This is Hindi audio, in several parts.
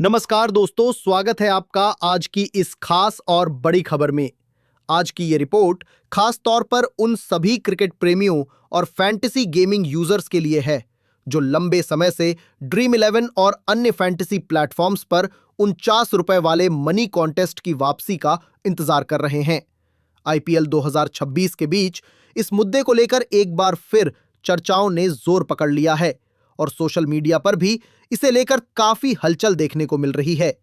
नमस्कार दोस्तों, स्वागत है आपका आज की इस खास और बड़ी खबर में। आज की ये रिपोर्ट खास तौर पर उन सभी क्रिकेट प्रेमियों और फैंटेसी गेमिंग यूजर्स के लिए है जो लंबे समय से ड्रीम 11 और अन्य फैंटेसी प्लेटफॉर्म्स पर ₹49 वाले मनी कॉन्टेस्ट की वापसी का इंतजार कर रहे हैं। आईपीएल 2026 के बीच इस मुद्दे को लेकर एक बार फिर चर्चाओं ने जोर पकड़ लिया है और सोशल मीडिया पर भी इसे लेकर काफी हलचल देखने को मिल रही है।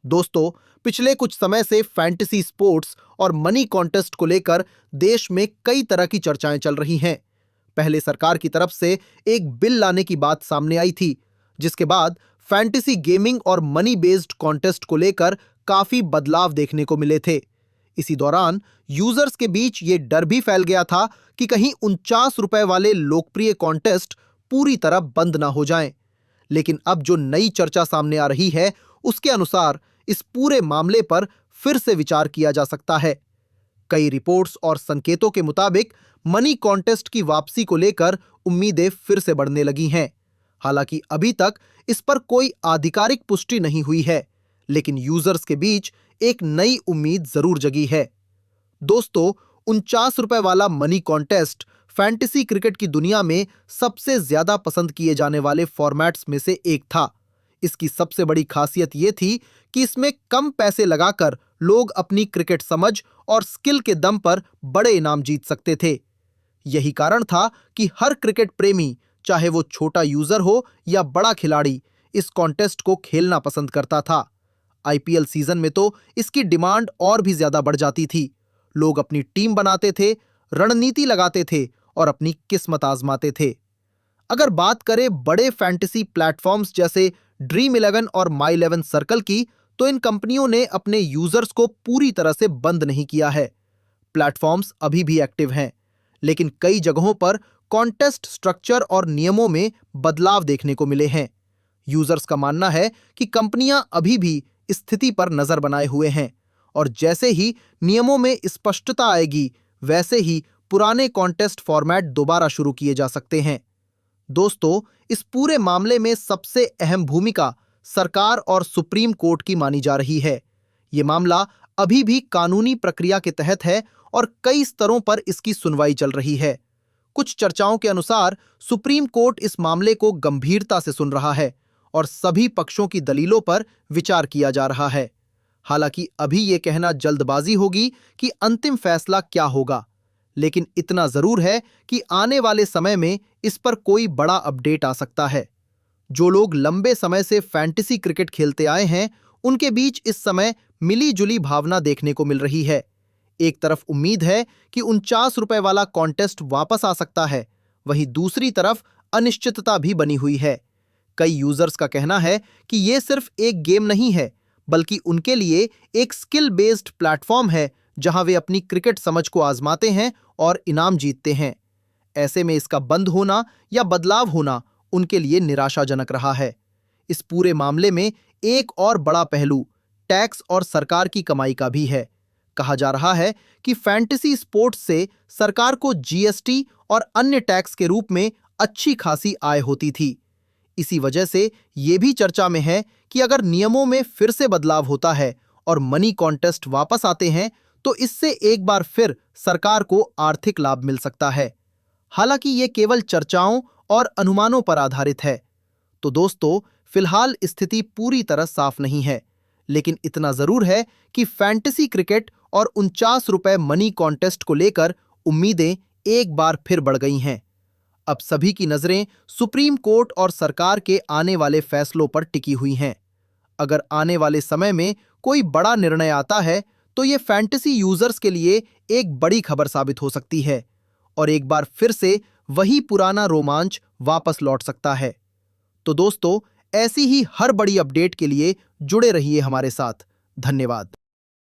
दोस्तों, पिछले कुछ समय से फैंटेसी स्पोर्ट्स और मनी कॉन्टेस्ट को लेकर देश में कई तरह की चर्चाएं चल रही हैं। पहले सरकार की तरफ से एक बिल लाने की बात सामने आई थी, जिसके बाद फैंटेसी गेमिंग और मनी बेस्ड कॉन्टेस्ट को लेकर काफी बदलाव देखने को मिले थे। इसी दौरान यूजर्स के बीच ये डर भी फैल गया था कि कहीं ₹49 वाले लोकप्रिय कॉन्टेस्ट पूरी तरह बंद ना हो जाएं। लेकिन अब जो नई चर्चा सामने आ रही है, उसके अनुसार इस पूरे मामले पर फिर से विचार किया जा सकता है। कई रिपोर्ट्स और संकेतों के मुताबिक मनी कॉन्टेस्ट की वापसी को लेकर उम्मीदें फिर से बढ़ने लगी हैं। हालांकि अभी तक इस पर कोई आधिकारिक पुष्टि नहीं हुई है, लेकिन यूजर्स के बीच एक नई उम्मीद जरूर जगी है। दोस्तों, ₹49 वाला मनी कॉन्टेस्ट फैंटेसी क्रिकेट की दुनिया में सबसे ज्यादा पसंद किए जाने वाले फॉर्मेट्स में से एक था। इसकी सबसे बड़ी खासियत यह थी कि इसमें कम पैसे लगाकर लोग अपनी क्रिकेट समझ और स्किल के दम पर बड़े इनाम जीत सकते थे। यही कारण था कि हर क्रिकेट प्रेमी, चाहे वो छोटा यूजर हो या बड़ा खिलाड़ी, इस कॉन्टेस्ट को खेलना पसंद करता था। आईपीएल सीजन में तो इसकी डिमांड और भी ज्यादा बढ़ जाती थी। लोग अपनी टीम बनाते थे, रणनीति लगाते थे और अपनी किस्मत आजमाते थे। अगर बात करें बड़े फैंटेसी प्लेटफॉर्म्स जैसे ड्रीम 11 और माई 11 सर्कल की, तो इन कंपनियों ने अपने यूजर्स को पूरी तरह से बंद नहीं किया है। प्लेटफॉर्म्स अभी भी एक्टिव हैं, लेकिन कई जगहों पर कॉन्टेस्ट स्ट्रक्चर और नियमों में बदलाव देखने को मिले हैं। यूजर्स का मानना है कि कंपनियां अभी भी स्थिति पर नजर बनाए हुए हैं और जैसे ही नियमों में स्पष्टता आएगी, वैसे ही पुराने कॉन्टेस्ट फॉर्मेट दोबारा शुरू किए जा सकते हैं। दोस्तों, इस पूरे मामले में सबसे अहम भूमिका सरकार और सुप्रीम कोर्ट की मानी जा रही है। ये मामला अभी भी कानूनी प्रक्रिया के तहत है और कई स्तरों पर इसकी सुनवाई चल रही है। कुछ चर्चाओं के अनुसार सुप्रीम कोर्ट इस मामले को गंभीरता से सुन रहा है और सभी पक्षों की दलीलों पर विचार किया जा रहा है। हालांकि अभी ये कहना जल्दबाजी होगी कि अंतिम फैसला क्या होगा, लेकिन इतना जरूर है कि आने वाले समय में इस पर कोई बड़ा अपडेट आ सकता है। जो लोग लंबे समय से फैंटेसी क्रिकेट खेलते आए हैं, उनके बीच इस समय मिली-जुली भावना देखने को मिल रही है। एक तरफ उम्मीद है कि ₹49 वाला कॉन्टेस्ट वापस आ सकता है, वहीं दूसरी तरफ अनिश्चितता भी बनी हुई है। कई यूजर्स का कहना है कि यह सिर्फ एक गेम नहीं है, बल्कि उनके लिए एक स्किल बेस्ड प्लेटफॉर्म है जहां वे अपनी क्रिकेट समझ को आजमाते हैं और इनाम जीतते हैं। ऐसे में इसका बंद होना या बदलाव होना उनके लिए निराशाजनक रहा है। इस पूरे मामले में एक और बड़ा पहलू टैक्स और सरकार की कमाई का भी है। कहा जा रहा है कि फैंटेसी स्पोर्ट्स से सरकार को जीएसटी और अन्य टैक्स के रूप में अच्छी खासी आय होती थी। इसी वजह से ये भी चर्चा में है कि अगर नियमों में फिर से बदलाव होता है और मनी कॉन्टेस्ट वापस आते हैं, तो इससे एक बार फिर सरकार को आर्थिक लाभ मिल सकता है। हालांकि ये केवल चर्चाओं और अनुमानों पर आधारित है। तो दोस्तों, फिलहाल स्थिति पूरी तरह साफ नहीं है, लेकिन इतना जरूर है कि फैंटेसी क्रिकेट और ₹49 मनी कॉन्टेस्ट को लेकर उम्मीदें एक बार फिर बढ़ गई हैं। अब सभी की नजरें सुप्रीम कोर्ट और सरकार के आने वाले फैसलों पर टिकी हुई हैं। अगर आने वाले समय में कोई बड़ा निर्णय आता है, तो ये फैंटेसी यूजर्स के लिए एक बड़ी खबर साबित हो सकती है और एक बार फिर से वही पुराना रोमांच वापस लौट सकता है। तो दोस्तों, ऐसी ही हर बड़ी अपडेट के लिए जुड़े रहिए हमारे साथ। धन्यवाद।